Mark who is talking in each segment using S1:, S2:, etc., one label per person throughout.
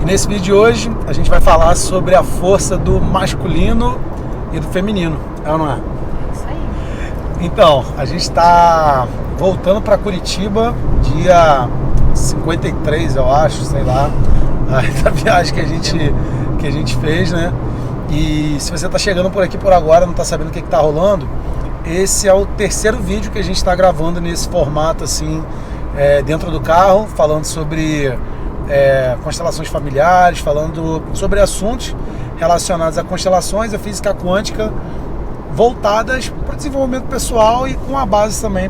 S1: E nesse vídeo de hoje a gente vai falar sobre a força do masculino e do feminino, é ou não é?
S2: Isso aí.
S1: Então, a gente está voltando para Curitiba, dia 53, eu acho, sei lá, da viagem que a gente fez, né? E se você está chegando por aqui por agora, não está sabendo o que está rolando, esse é o terceiro vídeo que a gente está gravando nesse formato assim, dentro do carro, falando sobre constelações familiares, falando sobre assuntos relacionados a constelações, a física quântica, voltadas para o desenvolvimento pessoal e com a base também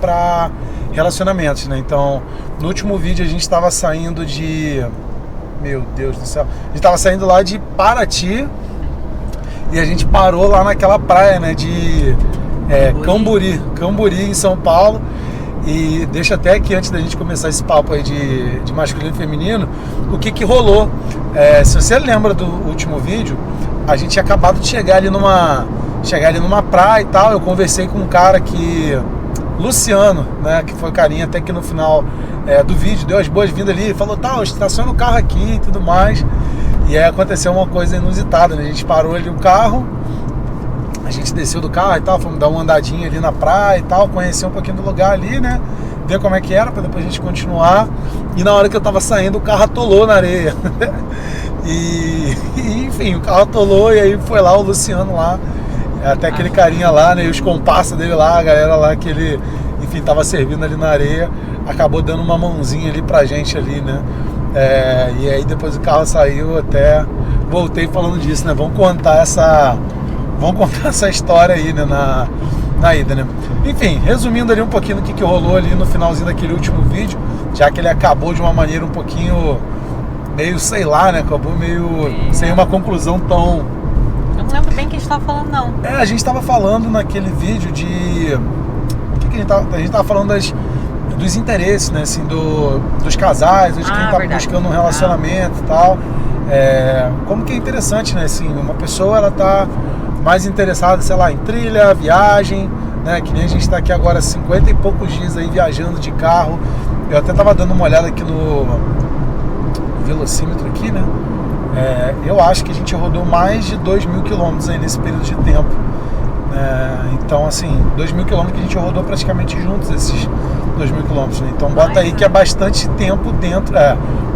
S1: para relacionamentos, né? Então, no último vídeo a gente estava saindo de... Meu Deus do céu! A gente estava saindo lá de Paraty e a gente parou lá naquela praia, né? De Camburi, em São Paulo. E deixa até aqui, antes da gente começar esse papo aí de masculino e feminino, o que rolou. Se você lembra do último vídeo, a gente tinha acabado de chegar ali numa praia e tal. Eu conversei com um cara que... Luciano, né, que foi o carinha até que no final do vídeo deu as boas-vindas ali, falou, estaciona o carro aqui e tudo mais. E aí aconteceu uma coisa inusitada, né? A gente parou ali o carro, a gente desceu do carro e tal, fomos dar uma andadinha ali na praia e tal, conhecer um pouquinho do lugar ali, né, ver como é que era, pra depois a gente continuar. E na hora que eu tava saindo, o carro atolou na areia. e enfim, o carro atolou e aí foi lá o Luciano lá, até aquele carinha lá, né, e os comparsas dele lá, a galera lá que ele, enfim, tava servindo ali na areia, acabou dando uma mãozinha ali pra gente ali, né. E aí depois o carro saiu, até voltei falando disso, né, vamos contar essa história aí, né, na ida, né. Enfim, resumindo ali um pouquinho do que rolou ali no finalzinho daquele último vídeo, já que ele acabou de uma maneira um pouquinho meio, sei lá, né, acabou meio sem uma conclusão tão...
S2: Eu não lembro bem o que a gente estava falando, não.
S1: A gente estava falando naquele vídeo de... A gente estava falando dos interesses, né, assim, dos casais, de quem tá buscando um relacionamento e tal. Como que é interessante, né, assim, uma pessoa, ela tá mais interessada, sei lá, em trilha, viagem, né, que nem a gente tá aqui agora 50 e poucos dias aí viajando de carro. Eu até tava dando uma olhada aqui no velocímetro aqui, né. Eu acho que a gente rodou mais de 2.000 quilômetros aí nesse período de tempo. Então, assim, 2.000 quilômetros que a gente rodou praticamente juntos, esses 2.000 quilômetros, né? Então, bota aí que é bastante tempo dentro,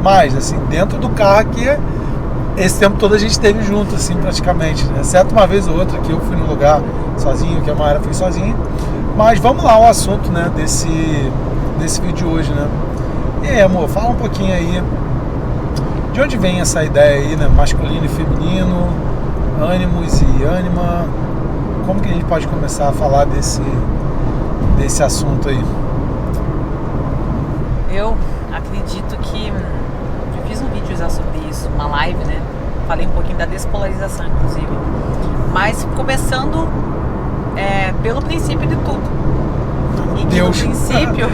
S1: mais, assim, dentro do carro que esse tempo todo a gente esteve junto, assim, praticamente, né? Exceto uma vez ou outra que eu fui no lugar sozinho, que a Mayara foi sozinha. Mas vamos lá ao assunto, né, desse vídeo de hoje, né? E aí, amor, fala um pouquinho aí. De onde vem essa ideia aí, né? Masculino e feminino, ânimos e ânima. Como que a gente pode começar a falar desse assunto aí?
S2: Eu acredito que... Eu fiz um vídeo já sobre isso, uma live, né? Falei um pouquinho da despolarização, inclusive. Mas começando pelo princípio de tudo. E que
S1: Deus.
S2: No princípio,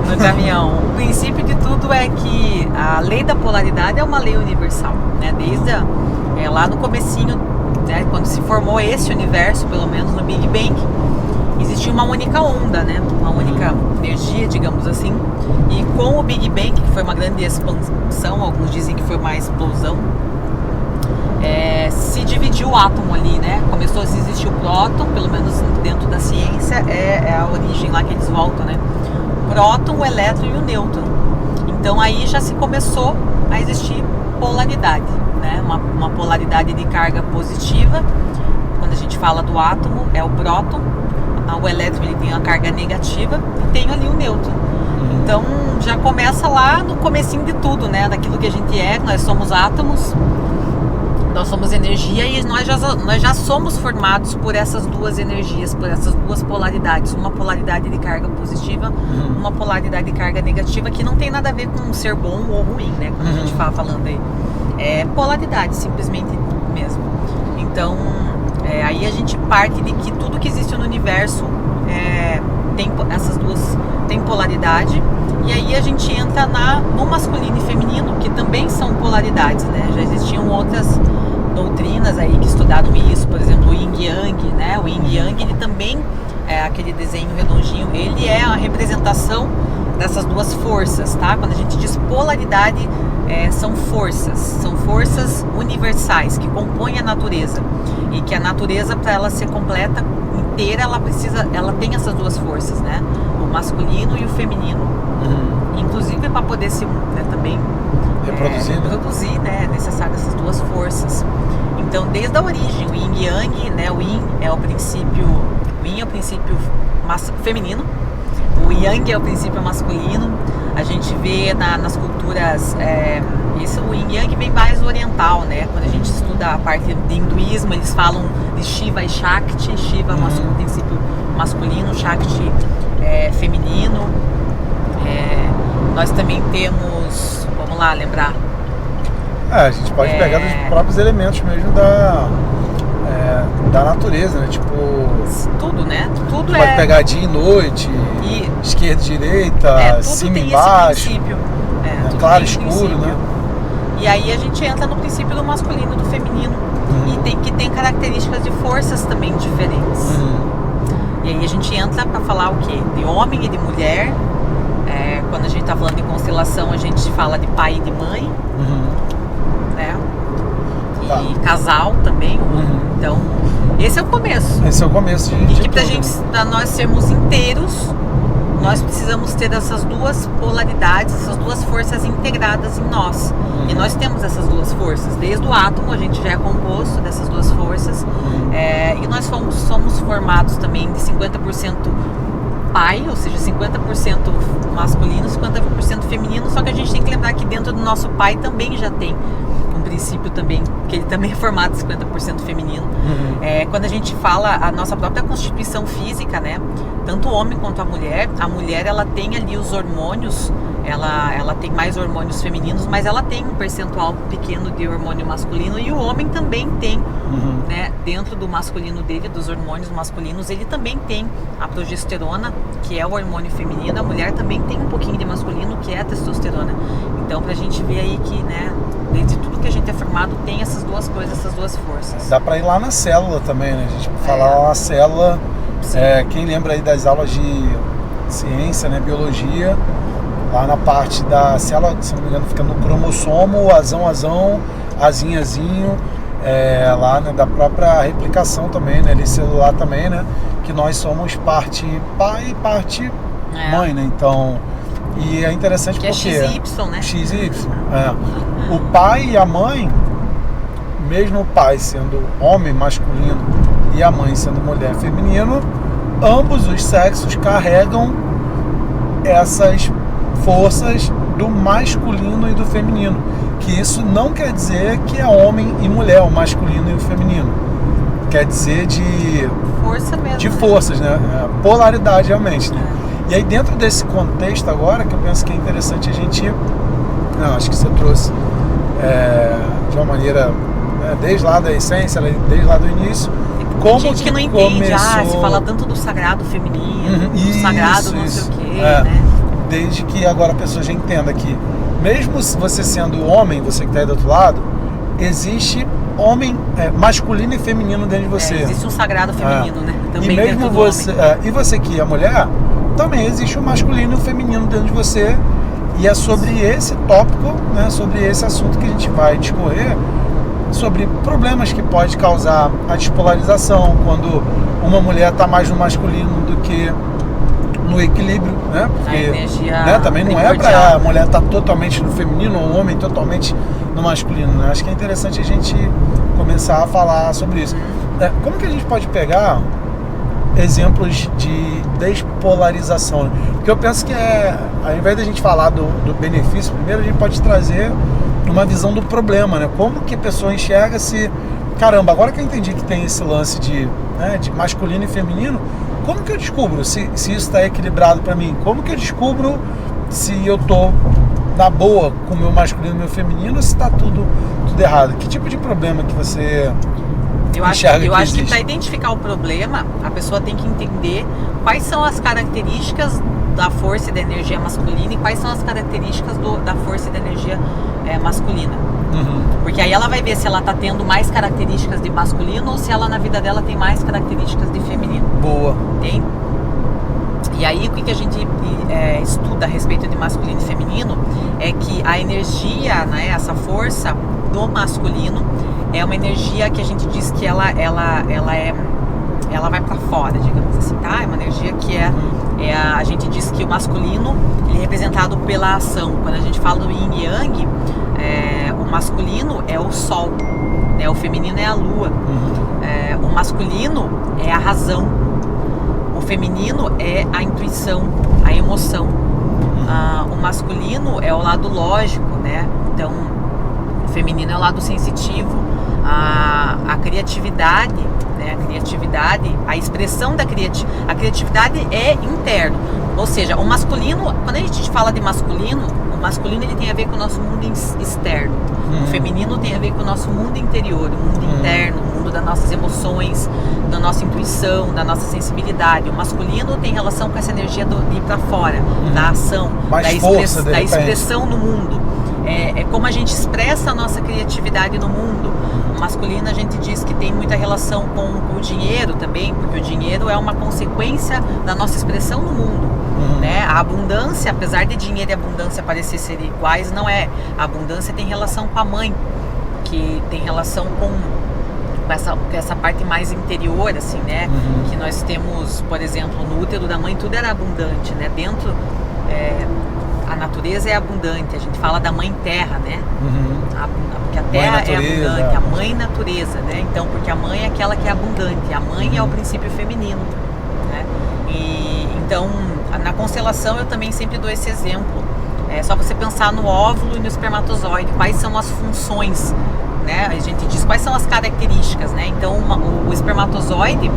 S2: no caminhão, o princípio de tudo é que a lei da polaridade é uma lei universal, né? Desde lá no comecinho, né, quando se formou esse universo, pelo menos no Big Bang, existia uma única onda, né? Uma única energia, digamos assim. E com o Big Bang, que foi uma grande expansão, alguns dizem que foi uma explosão, se dividiu o átomo ali, né? Começou a existir o próton, pelo menos dentro da ciência, é a origem lá que eles voltam, né? O próton, o elétron e o nêutron. Então aí já se começou a existir polaridade, né? Uma polaridade de carga positiva. Quando a gente fala do átomo, é o próton. O elétron, ele tem a carga negativa e tem ali o nêutron. Então já começa lá no comecinho de tudo, né? Daquilo que a gente nós somos átomos. Nós somos energia e nós já somos formados por essas duas energias, por essas duas polaridades. Uma polaridade de carga positiva, uma polaridade de carga negativa, que não tem nada a ver com ser bom ou ruim, né? Quando a gente fala falando aí. É polaridade, simplesmente mesmo. Então, aí a gente parte de que tudo que existe no universo tem essas duas, tem polaridade. E aí a gente entra no masculino e feminino, que também são polaridades, né? Já existiam outras doutrinas aí que estudaram isso, por exemplo, o Yin Yang, né? O Yin Yang, ele também aquele desenho redondinho, ele é a representação dessas duas forças, tá? Quando a gente diz polaridade, são forças universais que compõem a natureza, e que a natureza, para ela ser completa, inteira, ela tem essas duas forças, né? O masculino e o feminino. Inclusive para poder se, né, também reproduzir, né? É necessário essas duas forças. Então, desde a origem, o Yin e Yang, né? O Yin é o princípio feminino, o Yang é o princípio masculino. A gente vê nas culturas, o Yin Yang vem mais oriental, né? Quando a gente estuda a parte do hinduísmo, eles falam de Shiva e Shakti. Shiva é o princípio masculino, Shakti feminino. Nós também temos, vamos lá lembrar.
S1: A gente pode pegar dos próprios elementos mesmo da natureza, né? Tipo,
S2: tudo, né? Tudo
S1: pode pegar dia e noite, esquerda e direita, cima e baixo, claro e escuro, né?
S2: E aí a gente entra no princípio do masculino e do feminino, e tem características de forças também diferentes. E aí a gente entra para falar o quê? De homem e de mulher. Quando a gente está falando de constelação, a gente fala de pai e de mãe, né? E casal também. Então, esse é o começo.
S1: Esse é o começo
S2: e que para nós sermos inteiros, nós precisamos ter essas duas polaridades, essas duas forças integradas em nós. E nós temos essas duas forças. Desde o átomo, a gente já é composto dessas duas forças. E nós somos formados também de 50% pai, ou seja, 50% masculino, 50% feminino. Só que a gente tem que lembrar que dentro do nosso pai também já tem um princípio também, que ele também é formado de 50% feminino. Quando a gente fala a nossa própria constituição física, né? Tanto o homem quanto a mulher ela tem ali os hormônios, ela tem mais hormônios femininos, mas ela tem um percentual pequeno de hormônio masculino, e o homem também tem, né? Dentro do masculino dele, dos hormônios masculinos, ele também tem a progesterona, que é o hormônio feminino. A mulher também tem um pouquinho de masculino, que é a testosterona. Então, pra gente ver aí que, né, desde tudo que a gente é formado, tem essas duas coisas, essas duas forças.
S1: Dá pra ir lá na célula também, né? A gente falar lá na célula. Quem lembra aí das aulas de ciência, né, biologia, lá na parte da célula, se não me engano, fica no cromossomo, azão, azinho, lá, né, da própria replicação também, né, ali celular também, né, que nós somos parte pai e parte mãe, né, então, e é interessante
S2: que
S1: porque...
S2: é XY, né?
S1: XY, o pai e a mãe, mesmo o pai sendo homem masculino e a mãe sendo mulher feminino, ambos os sexos carregam essas forças do masculino e do feminino, que isso não quer dizer que é homem e mulher, o masculino e o feminino, quer dizer de
S2: força mesmo,
S1: de forças, né? Polaridade realmente, né? E aí dentro desse contexto agora, que eu penso que é interessante a gente, acho que você trouxe de uma maneira, né, desde lá da essência, desde lá do início, como
S2: gente que não entende, se fala tanto do sagrado feminino, do sagrado não sei o quê, né?
S1: Desde que agora a pessoa já entenda que, mesmo você sendo homem, você que está aí do outro lado, existe homem masculino e feminino dentro de você.
S2: Existe um sagrado feminino, né? Também
S1: e mesmo
S2: dentro do
S1: você,
S2: homem.
S1: E você que é mulher, também existe o masculino e o feminino dentro de você. E é sobre esse tópico, né, sobre esse assunto que a gente vai discorrer, sobre problemas que pode causar a despolarização, quando uma mulher está mais no masculino do que no equilíbrio, né? Porque,
S2: a energia,
S1: né, também não é para a mulher estar totalmente no feminino ou o homem totalmente no masculino, né? Acho que é interessante a gente começar a falar sobre isso. Como que a gente pode pegar exemplos de despolarização? Porque eu penso que ao invés da gente falar do benefício, primeiro a gente pode trazer uma visão do problema, né? Como que a pessoa enxerga se... Caramba, agora que eu entendi que tem esse lance de masculino e feminino, como que eu descubro se isso está equilibrado para mim? Como que eu descubro se eu tô na boa com o meu masculino e o meu feminino, ou se está tudo errado? Que tipo de problema que você enxerga?
S2: Eu acho que para identificar o problema, a pessoa tem que entender quais são as características da força e da energia masculina e quais são as características da força e da energia masculina. Porque aí ela vai ver se ela tá tendo mais características de masculino ou se ela na vida dela tem mais características de feminino.
S1: Boa.
S2: Tem? E aí o que a gente estuda a respeito de masculino e feminino é que a energia, né, essa força do masculino é uma energia que a gente diz que ela vai para fora, digamos assim, tá? É uma energia que a gente diz que o masculino ele é representado pela ação. Quando a gente fala do Yin e Yang, o masculino é o sol, né? O feminino é a lua. O masculino é a razão, o feminino é a intuição, a emoção. O masculino é o lado lógico, né? Então, o feminino é o lado sensitivo, a criatividade, né? A expressão da criatividade, a criatividade é interno. Ou seja, o masculino, quando a gente fala de masculino, o masculino ele tem a ver com o nosso mundo externo. O feminino tem a ver com o nosso mundo interior, o mundo interno, o mundo das nossas emoções, da nossa intuição, da nossa sensibilidade. O masculino tem relação com essa energia de ir para fora, da ação, da expressão no mundo. É como a gente expressa a nossa criatividade no mundo. O masculino a gente diz que tem muita relação com o dinheiro também, porque o dinheiro é uma consequência da nossa expressão no mundo. Né? A abundância, apesar de dinheiro e abundância parecer ser iguais, não é. A abundância tem relação com a mãe, que tem relação com essa parte mais interior, assim, né? Que nós temos, por exemplo, no útero da mãe tudo era abundante, né? Dentro, a natureza é abundante. A gente fala da mãe terra, né? Porque a terra é abundante, a mãe natureza, né? Então, porque a mãe é aquela que é abundante, a mãe é o princípio feminino, né? E então, na constelação eu também sempre dou esse exemplo. É só você pensar no óvulo e no espermatozoide, quais são as funções, né? A gente diz quais são as características, né? Então, o espermatozoide,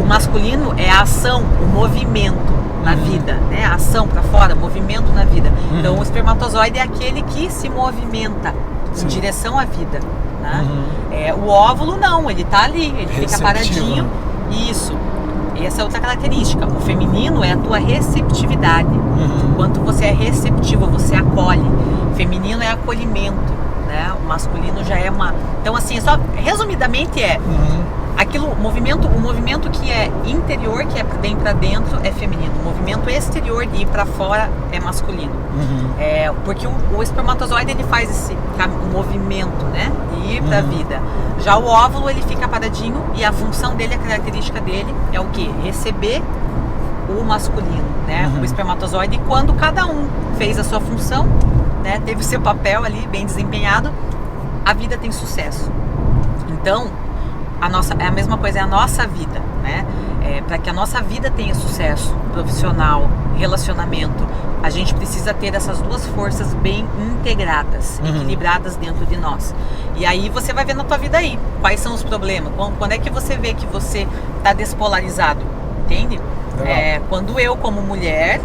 S2: o masculino é a ação, o movimento na vida, né? A ação para fora, movimento na vida. Então, o espermatozoide é aquele que se movimenta em direção à vida, né? O óvulo não, ele tá ali, ele fica paradinho. Isso. Essa é outra característica. O feminino é a tua receptividade. Quanto você é receptivo, você acolhe. Feminino é acolhimento, né? O masculino já é uma... Então, assim, só resumidamente aquilo, o movimento que é interior, que é bem para dentro, é feminino. O movimento exterior de ir para fora é masculino. Porque o espermatozoide ele faz esse movimento, né? De ir para a vida. Já o óvulo ele fica paradinho e a função dele, a característica dele é o quê? Receber o masculino, né? O espermatozoide. E quando cada um fez a sua função, né? Teve o seu papel ali bem desempenhado, a vida tem sucesso. Então, é a mesma coisa, é a nossa vida, né? Para que a nossa vida tenha sucesso profissional, relacionamento, a gente precisa ter essas duas forças bem integradas, equilibradas dentro de nós. E aí você vai ver na tua vida aí, quais são os problemas, quando é que você vê que você está despolarizado, entende? Quando eu como mulher,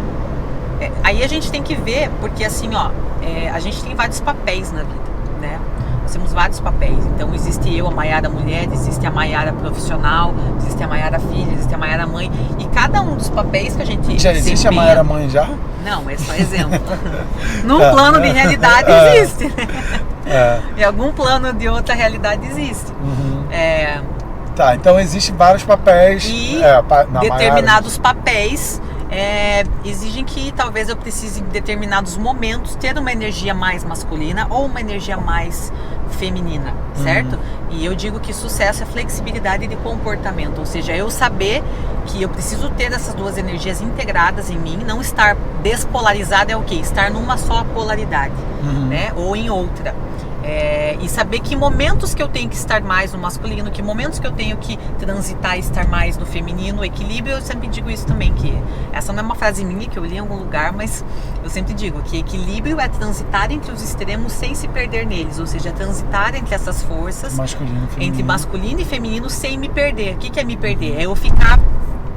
S2: aí a gente tem que ver, porque assim, a gente tem vários papéis na vida, né? Nós temos vários papéis. Então existe eu, a Maiara mulher, existe a Maiara profissional, existe a Maiara filha, existe a Maiara mãe. E cada um dos papéis que a gente
S1: já existe a Maiara mãe já?
S2: Não, é só exemplo. Num plano de realidade existe, né? Em algum plano de outra realidade existe.
S1: Tá, então existem vários papéis.
S2: E determinados papéis exigem que talvez eu precise em determinados momentos ter uma energia mais masculina ou uma energia mais feminina, certo? E eu digo que sucesso é flexibilidade de comportamento, ou seja, eu saber que eu preciso ter essas duas energias integradas em mim, não estar despolarizada é o quê? Estar numa só polaridade, né? Ou em outra. E saber que momentos que eu tenho que estar mais no masculino, que momentos que eu tenho que transitar e estar mais no feminino, equilíbrio. Eu sempre digo isso também, que essa não é uma frase minha que eu li em algum lugar, mas eu sempre digo que equilíbrio é transitar entre os extremos sem se perder neles, ou seja, transitar entre essas forças, entre masculino e feminino sem me perder. O que é me perder? É eu ficar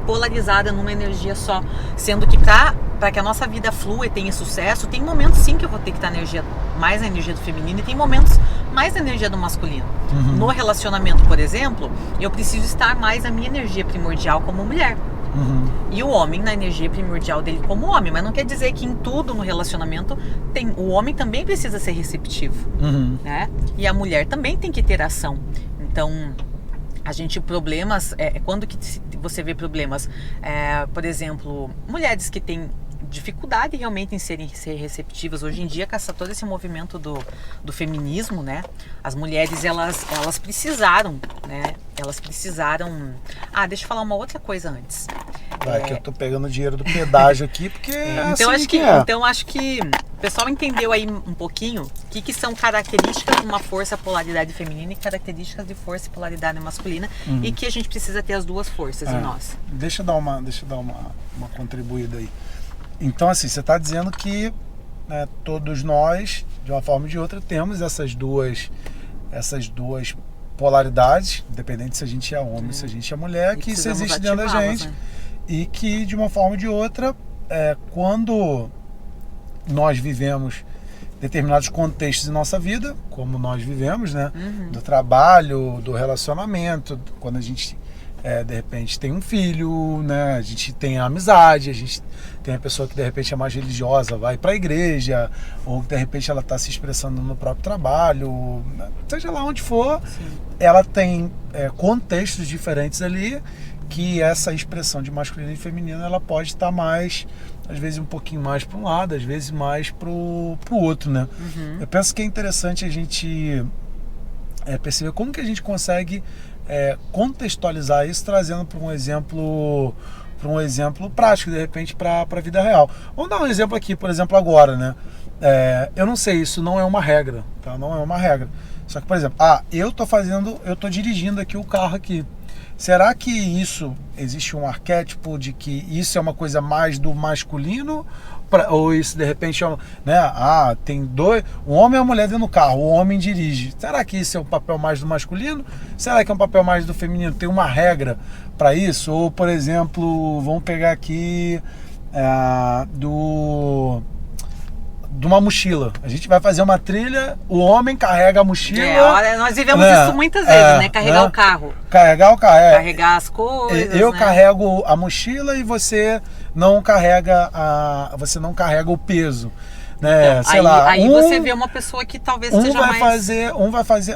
S2: polarizada numa energia só, sendo que para que a nossa vida flua e tenha sucesso, tem momentos sim que eu vou ter que estar mais na energia do feminino e tem momentos mais na energia do masculino. No relacionamento, por exemplo, eu preciso estar mais na minha energia primordial como mulher. E o homem na energia primordial dele como homem, mas não quer dizer que em tudo no relacionamento o homem também precisa ser receptivo, né? E a mulher também tem que ter ação. Então, problemas, quando que você vê problemas? Por exemplo, mulheres que têm dificuldade realmente em ser receptivas. Hoje em dia, com todo esse movimento do feminismo, né? As mulheres, elas precisaram, né? Elas precisaram... deixa eu falar uma outra coisa antes.
S1: Que eu tô pegando o dinheiro do pedágio aqui, porque
S2: então,
S1: assim
S2: acho que o pessoal entendeu aí um pouquinho o que são características de uma força polaridade feminina e características de força e polaridade masculina, e que a gente precisa ter as duas forças em nós.
S1: Deixa eu dar uma contribuída aí. Então, assim, você está dizendo que, né, todos nós, de uma forma ou de outra, temos essas duas polaridades, independente se a gente é homem ou se a gente é mulher, que isso existe dentro da gente, né? E que, de uma forma ou de outra, quando nós vivemos determinados contextos em nossa vida, como nós vivemos, né? Do trabalho, do relacionamento, quando a gente de repente tem um filho, né? A gente tem a amizade, a gente tem a pessoa que de repente é mais religiosa, vai para a igreja, ou de repente ela está se expressando no próprio trabalho, né? Seja lá onde for. Sim. Ela tem contextos diferentes ali, que essa expressão de masculino e feminino, ela pode estar mais, às vezes um pouquinho mais para um lado, às vezes mais pro outro, né? Eu penso que é interessante a gente perceber como que a gente consegue contextualizar isso, trazendo para um exemplo prático, de repente, para a vida real. Vamos dar um exemplo aqui, por exemplo, agora, né? Eu não sei, isso não é uma regra, tá? Não é uma regra. Só que, por exemplo, eu tô dirigindo aqui o carro aqui. Será que existe um arquétipo de que isso é uma coisa mais do masculino? Ou isso de repente né? Tem um homem e uma mulher dentro do carro, o homem dirige. Será que isso é um papel mais do masculino? Será que é um papel mais do feminino? Tem uma regra para isso? Ou, por exemplo, vamos pegar aqui de uma mochila. A gente vai fazer uma trilha, o homem carrega a mochila.
S2: Nós vivemos isso muitas vezes, né? Carregar o carro.
S1: Carregar o carro.
S2: Carregar as coisas.
S1: Eu
S2: né?
S1: carrego a mochila e você não carrega o peso. Né?
S2: Então, aí você vê uma pessoa que talvez seja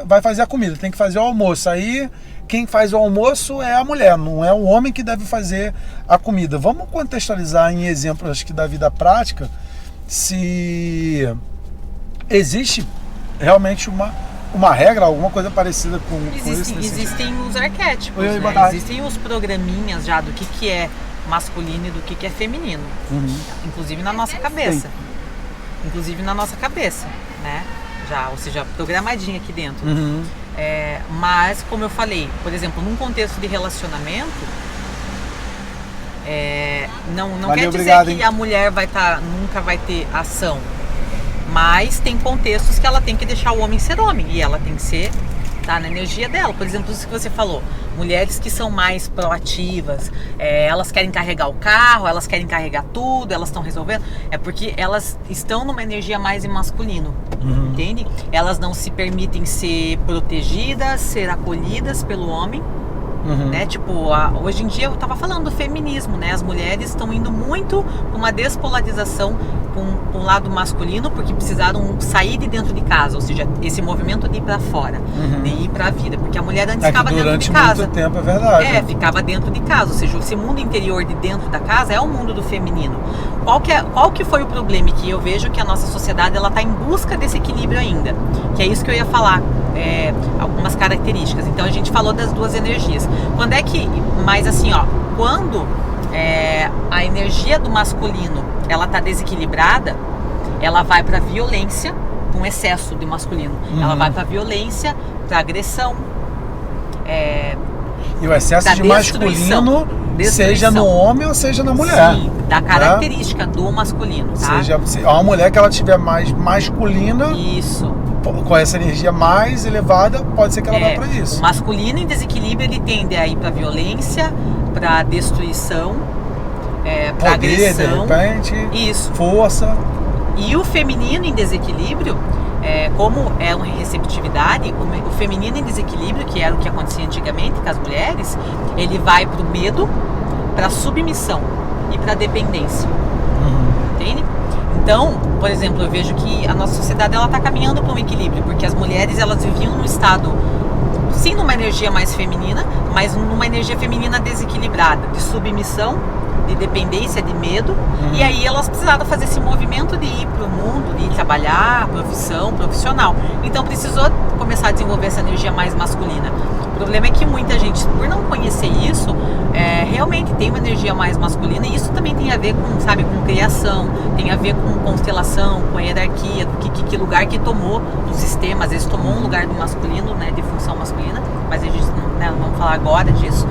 S1: vai fazer a comida, tem que fazer o almoço. Aí quem faz o almoço é a mulher, não é o homem que deve fazer a comida. Vamos contextualizar em exemplos, acho que da vida prática, se existe realmente uma regra, alguma coisa parecida com isso.
S2: Existem os arquétipos, né? Existem os programinhas já do que é masculino e do que é feminino. Inclusive na nossa cabeça. Inclusive na nossa cabeça, né? Já, ou seja, programadinha aqui dentro. Mas, como eu falei, por exemplo, num contexto de relacionamento, não quer dizer que a mulher nunca vai ter ação, mas tem contextos que ela tem que deixar o homem ser homem e ela tem que estar na energia dela. Por exemplo, isso que você falou, mulheres que são mais proativas, elas querem carregar o carro, elas querem carregar tudo, elas estão resolvendo, porque elas estão numa energia mais em masculino, entende? Elas não se permitem ser protegidas, ser acolhidas pelo homem. Né? Tipo, hoje em dia eu tava falando do feminismo, né? As mulheres estão indo muito com uma despolarização com um lado masculino, porque precisaram sair de dentro de casa, ou seja, esse movimento de ir pra fora, de ir pra vida, porque a mulher antes ficava dentro de casa.
S1: Durante muito tempo, é verdade.
S2: Ficava dentro de casa, ou seja, esse mundo interior de dentro da casa é o mundo do feminino. Qual que foi o problema? Que eu vejo que a nossa sociedade, ela tá em busca desse equilíbrio ainda, que é isso que eu ia falar, algumas características. Então a gente falou das duas energias. Mas assim, quando a energia do masculino ela tá desequilibrada, ela vai para violência, com excesso de masculino. Ela vai para violência, para agressão.
S1: E o excesso de masculino, seja no homem ou seja na mulher.
S2: Sim, da característica do masculino, tá?
S1: Seja uma mulher que ela tiver mais masculina.
S2: Isso.
S1: Com essa energia mais elevada, pode ser que ela vá para isso.
S2: O masculino em desequilíbrio, ele tende a ir para violência, para destruição, para agressão,
S1: de repente,
S2: isso.
S1: Força.
S2: E o feminino em desequilíbrio, como é uma receptividade, o feminino em desequilíbrio, que era o que acontecia antigamente com as mulheres, ele vai para o medo, para a submissão e para a dependência. Entende? Então, por exemplo, eu vejo que a nossa sociedade ela está caminhando para um equilíbrio, porque as mulheres elas viviam num estado sim numa energia mais feminina, mas numa energia feminina desequilibrada, de submissão, de dependência, de medo. E aí elas precisaram fazer esse movimento de ir para o mundo, de ir trabalhar, profissional. Então precisou começar a desenvolver essa energia mais masculina. O problema é que muita gente, por não conhecer isso, realmente tem uma energia mais masculina, e isso também tem a ver com, sabe, com criação, tem a ver com constelação, com a hierarquia, que lugar que tomou do sistema. Às vezes tomou um lugar do masculino, né, de função masculina, mas a gente não vamos falar agora disso.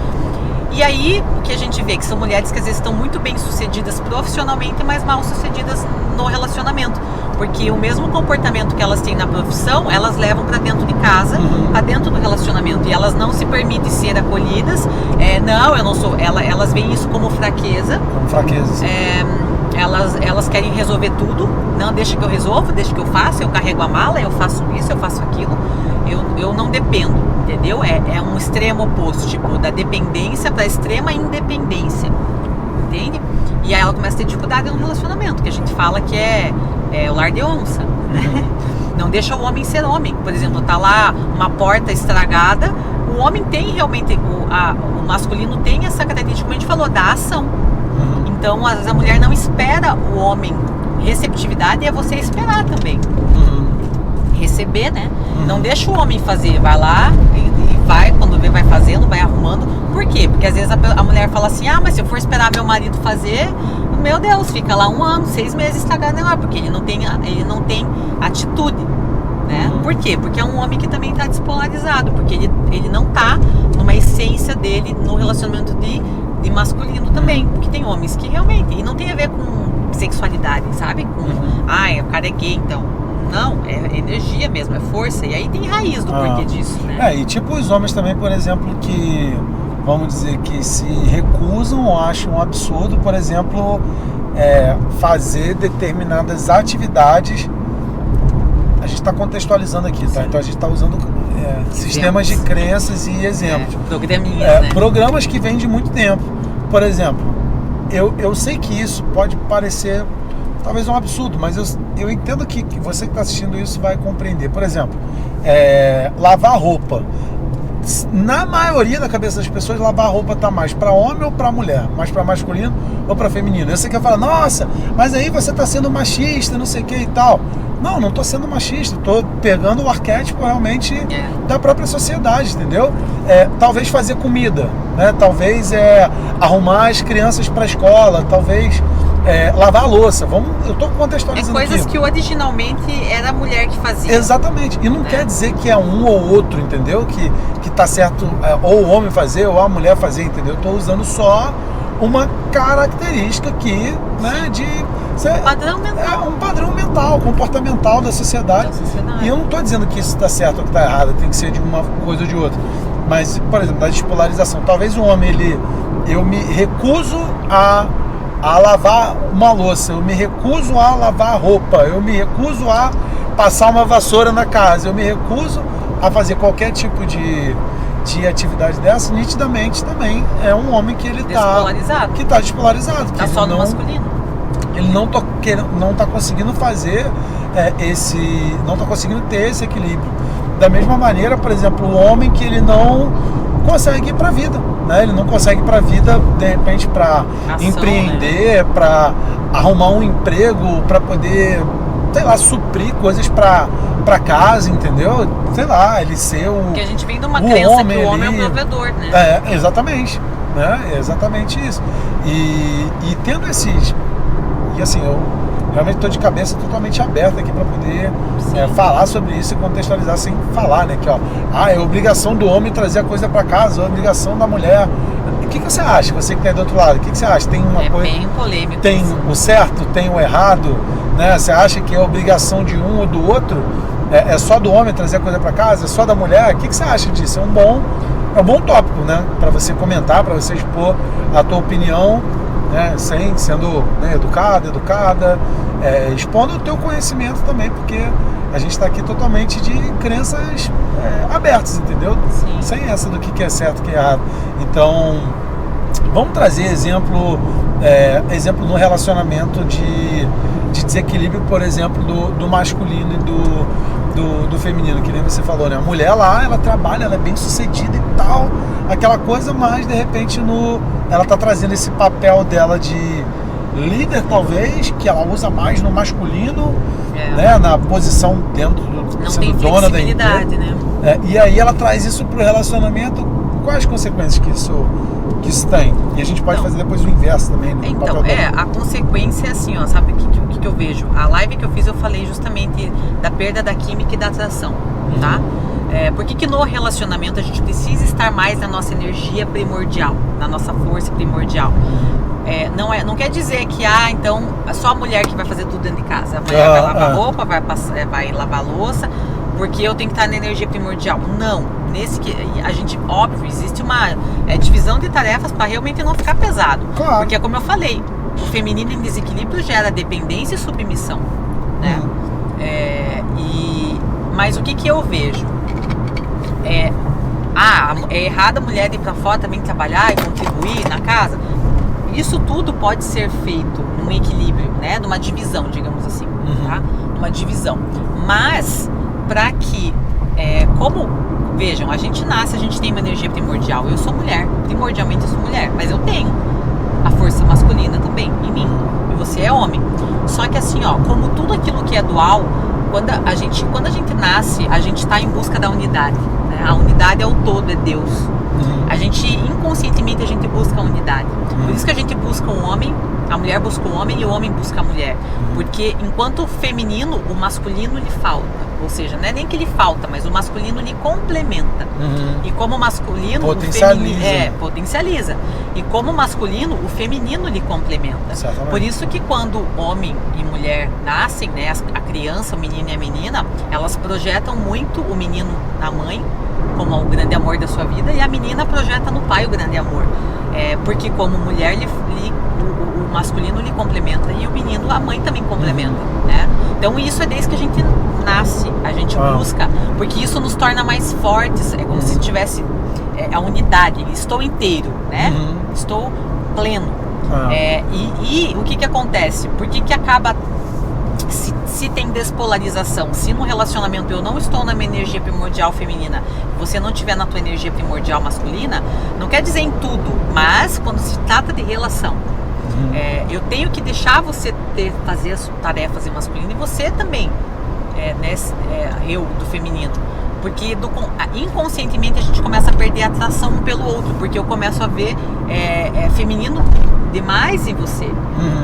S2: E aí, o que a gente vê que são mulheres que às vezes estão muito bem sucedidas profissionalmente, mas mal sucedidas no relacionamento. Porque o mesmo comportamento que elas têm na profissão, elas levam para dentro de casa, para dentro do relacionamento. E elas não se permitem ser acolhidas. Não, eu não sou. Elas veem isso como fraqueza.
S1: Como fraqueza.
S2: Elas querem resolver tudo. Não, deixa que eu resolvo, deixa que eu faço. Eu carrego a mala, eu faço isso, eu faço aquilo. Eu não dependo, entendeu? É um extremo oposto, tipo, da dependência para a extrema independência, entende? E aí ela começa a ter dificuldade no relacionamento, que a gente fala que é o lar de onça, né? Não deixa o homem ser homem. Por exemplo, tá lá uma porta estragada, o homem tem realmente, o masculino tem essa característica, como a gente falou, da ação. Então, às vezes a mulher não espera o homem. Receptividade é você esperar também. Receber, né? Não deixa o homem fazer, vai lá e vai, quando vê, vai fazendo, vai arrumando. Por quê? Porque às vezes a mulher fala assim, mas se eu for esperar meu marido fazer, meu Deus, fica lá 1 ano, 6 meses estragado, porque ele não tem atitude, né? Por quê? Porque é um homem que também está despolarizado, porque ele não está numa essência dele no relacionamento de masculino também, porque tem homens que realmente, e não tem a ver com sexualidade, sabe? O cara é gay, então. Não, é energia mesmo, é força. E aí tem raiz do porquê disso, né?
S1: E tipo os homens também, por exemplo, que, vamos dizer, que se recusam ou acham um absurdo, por exemplo, fazer determinadas atividades. A gente está contextualizando aqui, tá? Então a gente está usando sistemas de crenças e exemplos.
S2: Programinhas, né?
S1: Programas que vêm de muito tempo. Por exemplo, eu sei que isso pode parecer talvez um absurdo, mas eu entendo que você que está assistindo isso vai compreender. Por exemplo, lavar roupa. Na maioria da cabeça das pessoas, lavar roupa está mais para homem ou para mulher, mais para masculino ou para feminino. Eu sei que fala, nossa, mas aí você está sendo machista, não sei o que e tal. Não estou sendo machista, estou pegando o arquétipo realmente da própria sociedade, entendeu? Talvez fazer comida, né? Talvez arrumar as crianças para a escola, talvez lavar a louça. Eu estou contextualizando
S2: coisas
S1: aqui.
S2: Que originalmente era a mulher que fazia.
S1: Exatamente. E não quer dizer que é um ou outro, entendeu? Que tá certo ou o homem fazer ou a mulher fazer, entendeu? Eu estou usando só uma característica aqui, né?
S2: Padrão mental.
S1: Um padrão mental, comportamental da sociedade. E eu não estou dizendo que isso está certo ou que está errado, tem que ser de uma coisa ou de outra. Mas, por exemplo, da despolarização. Talvez o homem, eu me recuso a lavar uma louça, eu me recuso a lavar roupa, eu me recuso a passar uma vassoura na casa, eu me recuso a fazer qualquer tipo de atividade dessa. Nitidamente também é um homem que ele
S2: despolarizado.
S1: Que está despolarizado.
S2: Está só no masculino.
S1: Ele não está conseguindo fazer não está conseguindo ter esse equilíbrio. Da mesma maneira, por exemplo, o homem que ele não consegue ir para a vida, né? Ele não consegue ir para a vida, de repente, para empreender, né? Para arrumar um emprego, para poder, sei lá, suprir coisas para casa, entendeu? Sei lá, ele ser o
S2: Porque a gente vem de uma crença que o homem é o provedor, né?
S1: Exatamente, né? É exatamente isso. E tendo esses... E assim, eu realmente estou de cabeça totalmente aberta aqui para poder falar sobre isso e contextualizar sem falar, né? Que é obrigação do homem trazer a coisa para casa, é obrigação da mulher. O que você acha? Você que está aí do outro lado, o que você acha? Tem uma coisa...
S2: bem polêmico.
S1: Tem
S2: isso.
S1: O certo, tem o errado, né? Você acha que é obrigação de um ou do outro? É só do homem trazer a coisa para casa? É só da mulher? O que você acha disso? É um bom tópico, né? Para você comentar, para você expor a tua opinião, né? Sendo, né, educada, expondo o teu conhecimento também, porque a gente está aqui totalmente de crenças abertas, entendeu?
S2: Sim.
S1: Sem essa do que é certo e o que é errado. Então, vamos trazer exemplo no relacionamento de desequilíbrio, por exemplo, do masculino e do feminino, que nem você falou, né? A mulher lá, ela trabalha, ela é bem sucedida e tal, aquela coisa, mas de repente ela tá trazendo esse papel dela de líder, talvez, que ela usa mais no masculino, né? Na posição dentro
S2: não
S1: sendo
S2: tem
S1: dona da
S2: flexibilidade,
S1: empresa.
S2: né?
S1: E aí ela traz isso pro relacionamento. Quais as consequências que isso tem? E a gente pode fazer depois o inverso também. No
S2: Então, a consequência é assim, ó, sabe o que eu vejo? A live que eu fiz, eu falei justamente da perda da química e da atração, tá? Por que no relacionamento a gente precisa estar mais na nossa energia primordial, na nossa força primordial? Não quer dizer que, então, é só a mulher que vai fazer tudo dentro de casa. A mulher vai lavar roupa, vai lavar louça, porque eu tenho que estar na energia primordial. Não. Óbvio, existe uma divisão de tarefas para realmente não ficar pesado.
S1: Claro.
S2: Porque, como eu falei, o feminino em desequilíbrio gera dependência e submissão, né? Mas o que eu vejo? É errado a mulher ir para fora também trabalhar e contribuir na casa? Isso tudo pode ser feito num equilíbrio, né? Numa divisão, digamos assim, tá? Numa divisão. Mas, para que, vejam, a gente nasce, a gente tem uma energia primordial. Eu sou mulher, primordialmente eu sou mulher, mas eu tenho a força masculina também em mim. E você é homem. Só que assim, ó, como tudo aquilo que é dual, quando a gente nasce, a gente está em busca da unidade, né? A unidade é o todo, é Deus. A gente, inconscientemente, a gente busca a unidade. Por isso que a gente busca um homem, a mulher busca o homem e o homem busca a mulher. Porque enquanto o feminino, o masculino lhe falta. Ou seja, não é nem que lhe falta, mas o masculino lhe complementa. E como o masculino,
S1: potencializa.
S2: O feminino potencializa. E como o masculino, o feminino lhe complementa.
S1: Exatamente.
S2: Por isso que quando homem e mulher nascem, né, a criança, o menino e a menina, elas projetam muito o menino na mãe, como o grande amor da sua vida, e a menina projeta no pai o grande amor. Porque como mulher, o masculino lhe complementa e o menino, a mãe também complementa, né? Então isso é desde que a gente nasce, a gente busca, porque isso nos torna mais fortes, é como se tivesse a unidade, estou inteiro, né? Estou pleno. E o que acontece? Por que acaba... Se tem despolarização, se no relacionamento eu não estou na minha energia primordial feminina, você não estiver na tua energia primordial masculina, não quer dizer em tudo, mas quando se trata de relação, eu tenho que deixar você fazer as tarefas em masculino e você também, eu do feminino, porque inconscientemente a gente começa a perder a atração um pelo outro, porque eu começo a ver feminino demais em você,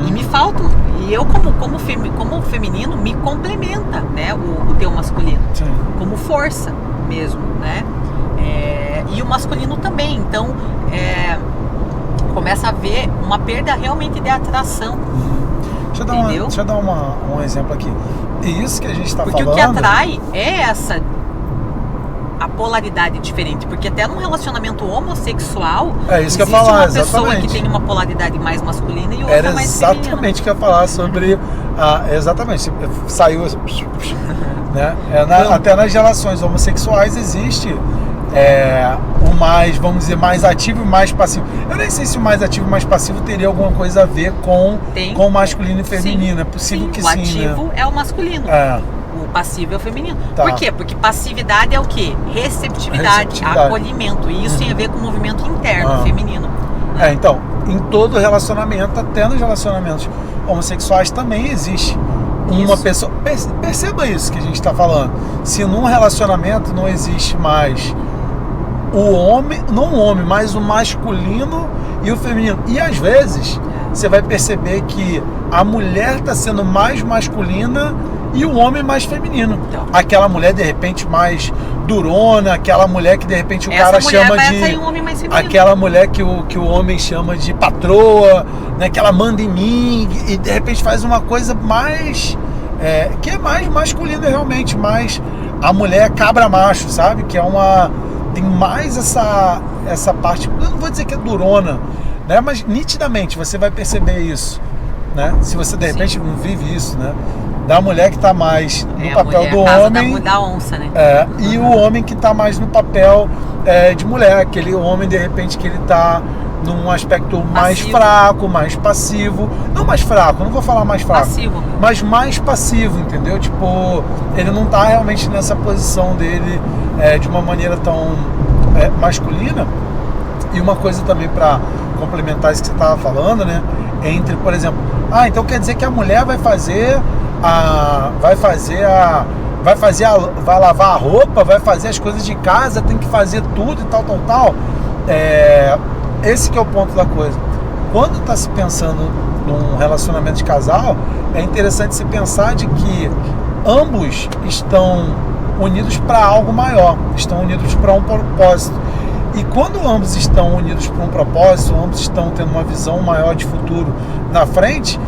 S2: e me falta, e eu como feminino me complementa, né, o teu masculino.
S1: Sim.
S2: Como força mesmo, né, e o masculino também. Então começa a haver uma perda realmente de atração.
S1: Deixa eu dar um exemplo aqui. E isso que a gente está falando...
S2: Porque o que atrai é a polaridade diferente. Porque até num relacionamento homossexual,
S1: isso que eu ia
S2: existe
S1: falar,
S2: uma pessoa
S1: exatamente.
S2: que tem uma polaridade mais masculina e outra mais feminina.
S1: Exatamente o que eu ia falar sobre... exatamente, saiu... né? Até nas relações homossexuais existe o mais, vamos dizer, mais ativo e mais passivo. Eu nem sei se o mais ativo e mais passivo teria alguma coisa a ver com masculino e feminino.
S2: Sim,
S1: é possível que
S2: o
S1: sim,
S2: ativo,
S1: né?
S2: é o masculino. O passivo é o feminino.
S1: Tá.
S2: Por quê? Porque passividade é o quê? Receptividade. Acolhimento. E isso tem a ver com o movimento interno feminino.
S1: Então, em todo relacionamento, até nos relacionamentos homossexuais também existe uma pessoa... Perceba isso que a gente está falando. Se num relacionamento não existe mais o homem, não o homem, mas o masculino e o feminino. E às vezes você vai perceber que a mulher está sendo mais masculina e o homem mais feminino.
S2: Então.
S1: Aquela mulher de repente mais durona, aquela mulher que de repente o cara chama de...
S2: Um homem mais feminino.
S1: Aquela mulher que o homem chama de patroa, né, que ela manda em mim e de repente faz uma coisa mais... que é mais masculina realmente, mais a mulher cabra macho, sabe? Que é uma... Tem mais essa parte, eu não vou dizer que é durona, né? Mas nitidamente você vai perceber isso, né? Se você de repente não vive isso, né? Da mulher que está mais no papel do homem,
S2: da onça, né?
S1: E o homem que está mais no papel de mulher, aquele homem de repente que ele está num aspecto mais
S2: Passivo.
S1: fraco, mais passivo. Não mais fraco, não vou falar mais fraco.
S2: Passivo.
S1: Mas mais passivo, entendeu? Tipo, ele não tá realmente nessa posição dele de uma maneira tão masculina. E uma coisa também para complementar isso que você tava falando, né? Entre, por exemplo, então quer dizer que a mulher vai lavar a roupa, vai fazer as coisas de casa, tem que fazer tudo e tal. Esse que é o ponto da coisa. Quando está se pensando num relacionamento de casal, é interessante se pensar de que ambos estão unidos para algo maior, estão unidos para um propósito. E quando ambos estão unidos para um propósito, ambos estão tendo uma visão maior de futuro na frente,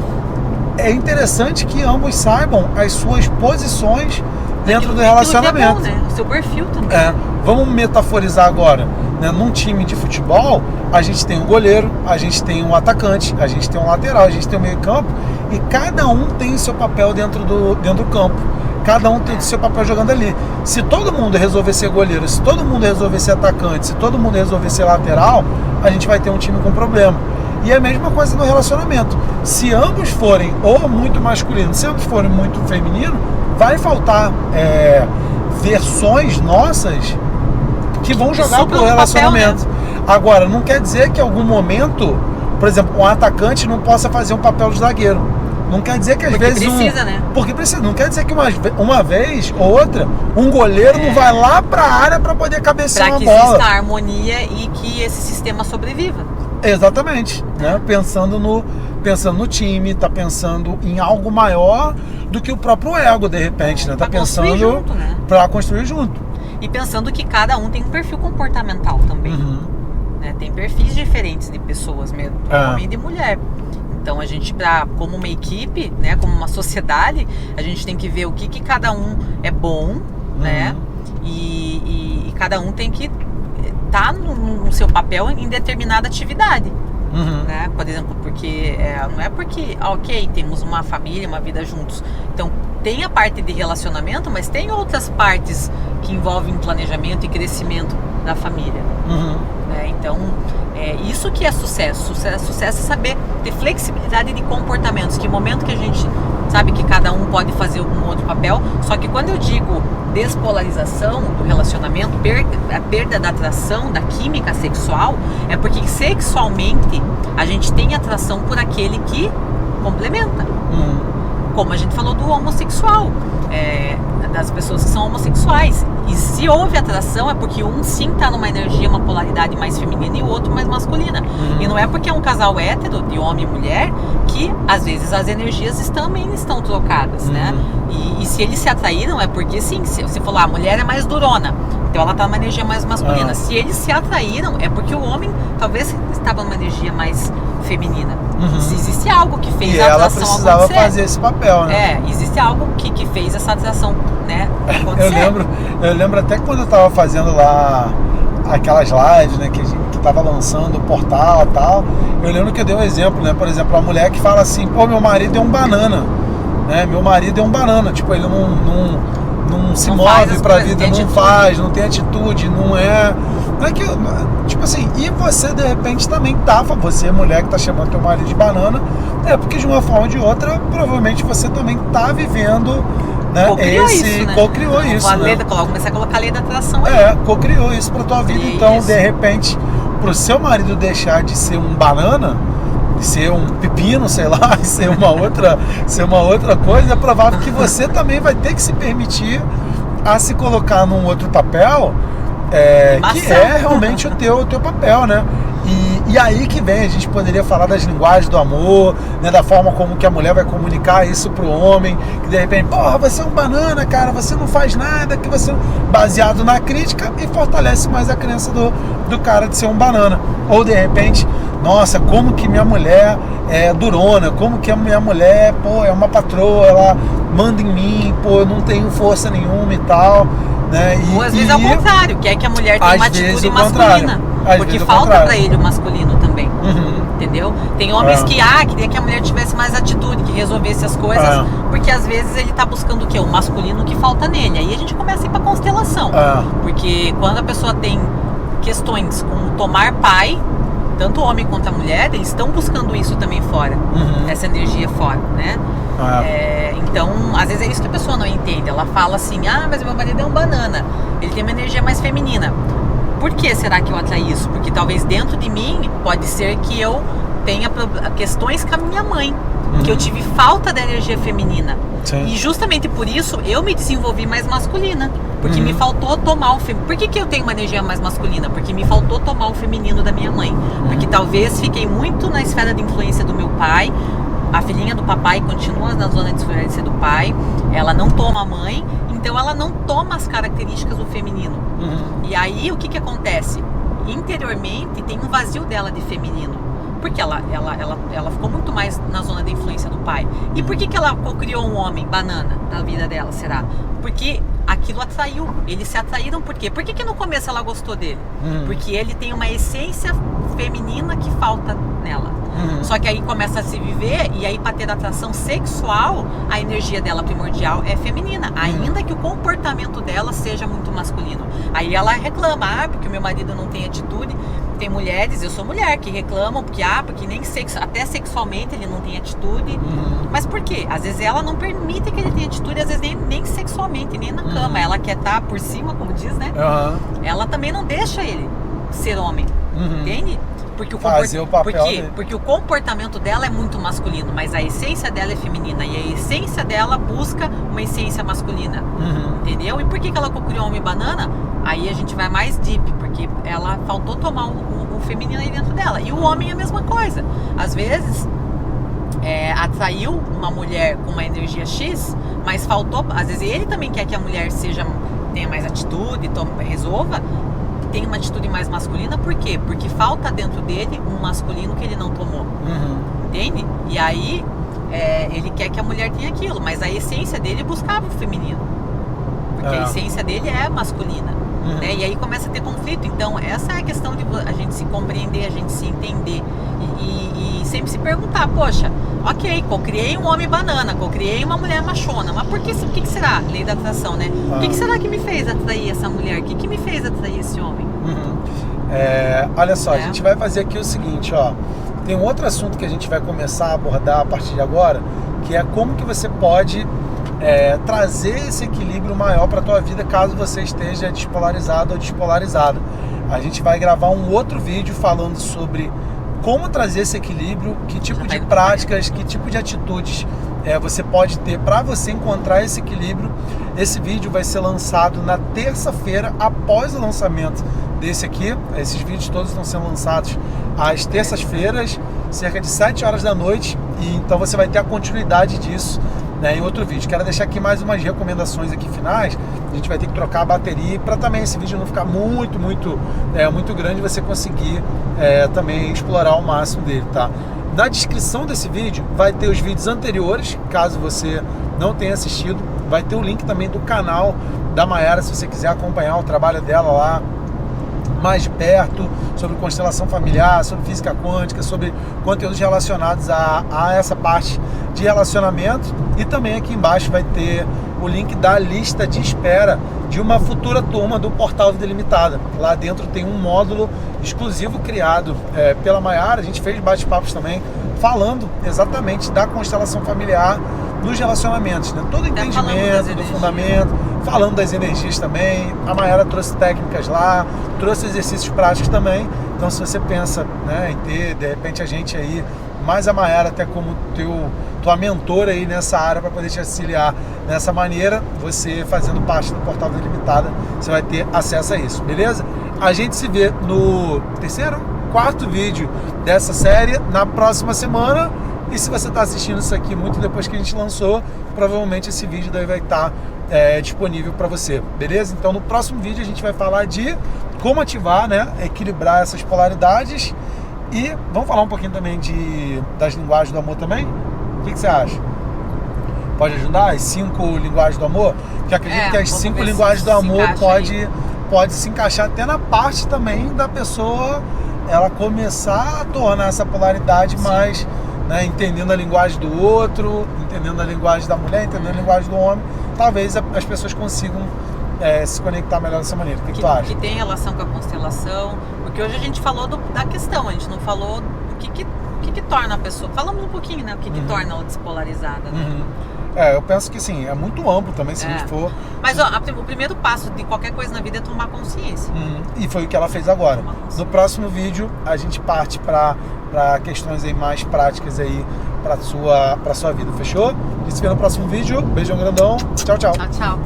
S1: é interessante que ambos saibam as suas posições dentro do relacionamento.
S2: Que é bom, né? O seu perfil também.
S1: Vamos metaforizar agora, né? Num time de futebol, a gente tem um goleiro, a gente tem um atacante, a gente tem um lateral, a gente tem um meio campo, e cada um tem o seu papel dentro do campo. Cada um tem o seu papel jogando ali. Se todo mundo resolver ser goleiro, se todo mundo resolver ser atacante, se todo mundo resolver ser lateral, a gente vai ter um time com problema. E é a mesma coisa no relacionamento. Se ambos forem ou muito masculino, se ambos forem muito feminino, vai faltar versões nossas que vão jogar pro relacionamento.
S2: Papel, né?
S1: Agora, não quer dizer que em algum momento, por exemplo, um atacante não possa fazer um papel de zagueiro. Não quer dizer que às vezes
S2: precisa, né?
S1: Porque precisa. Não quer dizer que uma vez ou outra um goleiro não vai lá pra área pra poder cabecear uma bola.
S2: Pra que exista a harmonia e que esse sistema sobreviva.
S1: Exatamente, né? Pensando no time, tá pensando em algo maior do que o próprio ego, de repente, né? Tá pensando
S2: junto, né?
S1: Pra construir junto.
S2: E pensando que cada um tem um perfil comportamental também. Né? Tem perfis diferentes de pessoas mesmo, homem e de mulher. Então a gente, como uma equipe, né, como uma sociedade, a gente tem que ver o que cada um é bom, né? E cada um tem que estar no seu papel em determinada atividade. Né? Por exemplo, porque não é porque, temos uma família, uma vida juntos. Então tem a parte de relacionamento, mas tem outras partes que envolvem planejamento e crescimento da família. Né? Então, isso que é sucesso. Sucesso é saber ter flexibilidade de comportamentos. Que momento que a gente sabe que cada um pode fazer algum outro papel. Só que quando eu digo despolarização do relacionamento, a perda da atração, da química sexual, é porque sexualmente a gente tem atração por aquele que complementa. Como a gente falou do homossexual, das pessoas que são homossexuais. E se houve atração é porque um sim está numa energia, uma polaridade mais feminina e o outro mais masculina. E não é porque é um casal hétero, de homem e mulher, que às vezes as energias também estão trocadas, né? E se eles se atraíram é porque sim, se você falar, a mulher é mais durona, então ela está numa energia mais masculina. Se eles se atraíram é porque o homem talvez estava numa energia mais feminina. Se existe algo que fez a atração acontecer.
S1: E ela precisava fazer esse papel, né?
S2: Existe algo que fez essa atração, né, acontecer.
S1: Eu lembro até quando eu tava fazendo lá aquelas lives, né, que tava lançando o portal e tal, eu lembro que eu dei um exemplo, né, por exemplo, a mulher que fala assim, meu marido é um banana, né, meu marido é um banana, tipo, ele não se move pra vida, não tem atitude, não é que, tipo assim, e você de repente também você mulher que tá chamando teu marido de banana, porque de uma forma ou de outra, provavelmente você também tá vivendo, né, co-criou isso, né?
S2: Começar a colocar a lei da atração aí.
S1: Co-criou isso pra tua vida, então de repente, pro seu marido deixar de ser um banana, de ser um pepino, sei lá, de ser uma outra coisa, é provável que você também vai ter que se permitir a se colocar num outro papel, que é realmente o teu papel, né? E aí que vem, a gente poderia falar das linguagens do amor, né, da forma como que a mulher vai comunicar isso pro homem, que de repente, você é um banana, cara, você não faz nada, que você... baseado na crítica, e fortalece mais a crença do cara de ser um banana. Ou de repente, nossa, como que minha mulher é durona, como que a minha mulher, é uma patroa, ela manda em mim, eu não tenho força nenhuma e tal, né?
S2: Ou às vezes é o contrário, que é que a mulher tem uma atitude masculina, porque falta pra ele o masculino também, entendeu? Tem homens que queria que a mulher tivesse mais atitude, que resolvesse as coisas, porque às vezes ele tá buscando o quê? O masculino que falta nele. Aí a gente começa a ir pra constelação, porque quando a pessoa tem questões com tomar pai, tanto o homem quanto a mulher, eles estão buscando isso também fora, essa energia fora, né? Então, às vezes é isso que a pessoa não entende. Ela fala assim, mas meu marido é um banana, ele tem uma energia mais feminina. Por que será que eu atraí isso? Porque talvez dentro de mim pode ser que eu tenha questões com a minha mãe, que eu tive falta da energia feminina.
S1: Sim.
S2: E justamente por isso eu me desenvolvi mais masculina, porque me faltou tomar o feminino. Por que eu tenho uma energia mais masculina? Porque me faltou tomar o feminino da minha mãe. Porque talvez fiquei muito na esfera de influência do meu pai. A filhinha do papai continua na zona de influência do pai, ela não toma a mãe, então ela não toma as características do feminino. E aí o que acontece? Interiormente tem um vazio dela de feminino, porque ela ficou muito mais na zona de influência do pai. E por que ela criou um homem banana na vida dela, será? Porque aquilo atraiu, eles se atraíram. Por quê? Por que no começo ela gostou dele? Porque ele tem uma essência feminina que falta nela. Só que aí começa a se viver, e aí para ter atração sexual, a energia dela primordial é feminina, ainda que o comportamento dela seja muito masculino. Aí ela reclama, porque o meu marido não tem atitude. Tem mulheres, eu sou mulher, que reclamam porque nem até sexualmente ele não tem atitude. Mas por quê? Às vezes ela não permite que ele tenha atitude, às vezes nem sexualmente, nem na cama. Ela quer estar por cima, como diz, né? Ela também não deixa ele ser homem, entende? Porque porque o comportamento dela é muito masculino, mas a essência dela é feminina, e a essência dela busca uma essência masculina, entendeu? E por que ela criou homem banana? Aí a gente vai mais deep, porque ela faltou tomar o feminino aí dentro dela. E o homem é a mesma coisa. Às vezes atraiu uma mulher com uma energia X, mas faltou, às vezes ele também quer que a mulher tenha mais atitude, resolva, tem uma atitude mais masculina. Por quê? Porque falta dentro dele um masculino que ele não tomou. Entende? E aí ele quer que a mulher tenha aquilo, mas a essência dele buscava o feminino, porque a essência dele é masculina, né? E aí começa a ter conflito. Então essa é a questão de a gente se compreender, a gente se entender e sempre se perguntar, poxa, ok, criei um homem banana, criei uma mulher machona, mas por que, o que será? Lei da atração, né? O que será que me fez atrair essa mulher? O que me fez atrair esse homem?
S1: Olha só, a gente vai fazer aqui o seguinte, ó. Tem um outro assunto que a gente vai começar a abordar a partir de agora, que é como que você pode trazer esse equilíbrio maior para a tua vida caso você esteja despolarizado ou despolarizado. A gente vai gravar um outro vídeo falando sobre como trazer esse equilíbrio, que tipo de práticas, que tipo de atitudes você pode ter para você encontrar esse equilíbrio. Esse vídeo vai ser lançado na terça-feira, após o lançamento desse aqui. Esses vídeos todos estão sendo lançados às terças-feiras, cerca de 7 horas da noite, e então você vai ter a continuidade disso, né, em outro vídeo. Quero deixar aqui mais umas recomendações aqui finais. A gente vai ter que trocar a bateria para também esse vídeo não ficar muito grande, você conseguir também explorar ao máximo dele, tá? Na descrição desse vídeo vai ter os vídeos anteriores, caso você não tenha assistido. Vai ter o link também do canal da Mayara, se você quiser acompanhar o trabalho dela lá mais de perto, sobre constelação familiar, sobre física quântica, sobre conteúdos relacionados a essa parte de relacionamento. E também aqui embaixo vai ter o link da lista de espera de uma futura turma do Portal Vida Ilimitada. Lá dentro tem um módulo exclusivo criado pela Mayara. A gente fez bate-papos também falando exatamente da constelação familiar nos relacionamentos, né? Todo o entendimento do fundamento, falando das energias também. A Mayara trouxe técnicas lá, trouxe exercícios práticos também. Então, se você pensa, né, em ter, de repente, a gente aí, mais a Mayara até como tua mentora aí nessa área, para poder te auxiliar nessa maneira, você fazendo parte do Portal Vida Ilimitada, você vai ter acesso a isso, beleza? A gente se vê no quarto vídeo dessa série na próxima semana. E se você está assistindo isso aqui muito depois que a gente lançou, provavelmente esse vídeo daí vai estar disponível para você, beleza? Então no próximo vídeo a gente vai falar de como ativar, né, equilibrar essas polaridades, e vamos falar um pouquinho também das linguagens do amor também. O que você acha? Pode ajudar? As 5 linguagens do amor? Porque acredito que as 5 linguagens do amor pode se encaixar até na parte também da pessoa ela começar a tornar essa polaridade mais, né, entendendo a linguagem do outro, entendendo a linguagem da mulher, entendendo a linguagem do homem. Talvez as pessoas consigam se conectar melhor dessa maneira. O que tu acha?
S2: Que tem relação com a constelação, porque hoje a gente falou da questão, a gente não falou do que torna a pessoa. Falamos um pouquinho, né? O que torna ela despolarizada, né?
S1: Eu penso que sim, é muito amplo também, se a gente for...
S2: Mas ó, o primeiro passo de qualquer coisa na vida é tomar consciência.
S1: E foi o que ela fez agora. No próximo vídeo, a gente parte para questões aí mais práticas aí pra sua vida, fechou? A gente se vê no próximo vídeo. Beijão grandão. Tchau, tchau.
S2: Tchau, tchau.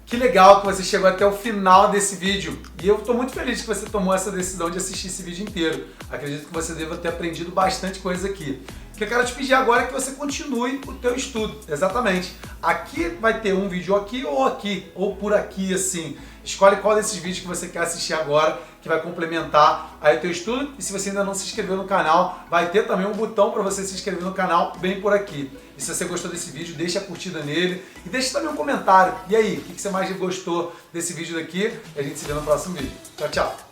S1: Que legal que você chegou até o final desse vídeo. E eu estou muito feliz que você tomou essa decisão de assistir esse vídeo inteiro. Acredito que você deva ter aprendido bastante coisa aqui. O que eu quero te pedir agora é que você continue o teu estudo. Exatamente. Aqui vai ter um vídeo aqui, ou por aqui, assim. Escolhe qual desses vídeos que você quer assistir agora, que vai complementar aí o teu estudo. E se você ainda não se inscreveu no canal, vai ter também um botão para você se inscrever no canal bem por aqui. E se você gostou desse vídeo, deixa a curtida nele e deixa também um comentário. E aí, o que você mais gostou desse vídeo daqui? E a gente se vê no próximo vídeo. Tchau, tchau!